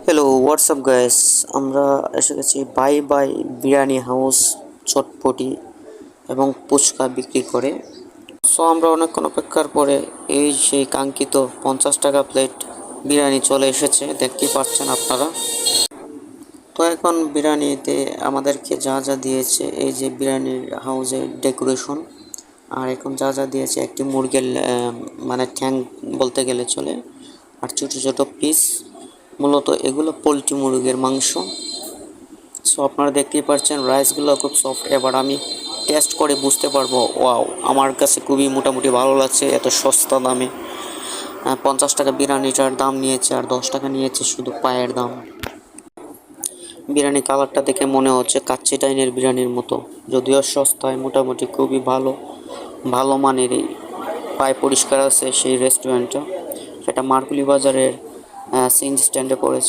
Hello WhatsApp guys, আমরা এসে গেছি বাই বাই বিরিয়ানি হাউস। চটপটি এবং ফুচকা বিক্রি করে। সো আমরা অনেকক্ষণ অপেক্ষার পরে এই সেই কাঙ্ক্ষিত 50 টাকা প্লেট বিরিয়ানি চলে এসেছে, দেখতেই পাচ্ছেন আপনারা। তো এখন বিরিয়ানিতে আমাদেরকে যা যা দিয়েছে, এই যে বিরিয়ানির হাউসের ডেকোরেশন, আর এখন যা যা দিয়েছে একটি মুরগির মানে ঠ্যাং বলতে গেলে চলে, আর ছোটো ছোটো পিস, মূলত এগুলো পোলট্রি মুরগির মাংস। সো আপনারা দেখতেই পাচ্ছেন রাইসগুলো খুব সফট। এবার আমি টেস্ট করে বুঝতে পারবো। ওয়াও, আমার কাছে খুবই মোটামুটি ভালো লাগছে এত সস্তা দামে। 50 টাকা বিরিয়ানিটার দাম নিয়েছে, আর 10 টাকা নিয়েছে শুধু পায়ের দাম। বিরিয়ানি কালারটা দেখে মনে হচ্ছে কাচ্চি ডাইনের বিরিয়ানির মতো, যদিও সস্তায় মোটামুটি খুবই ভালো ভালো মানেরই। পায়ে পরিষ্কার আছে সেই রেস্টুরেন্টটা। সেটা মার্কুলি বাজারের সিএনজি স্ট্যান্ডে পড়েছে।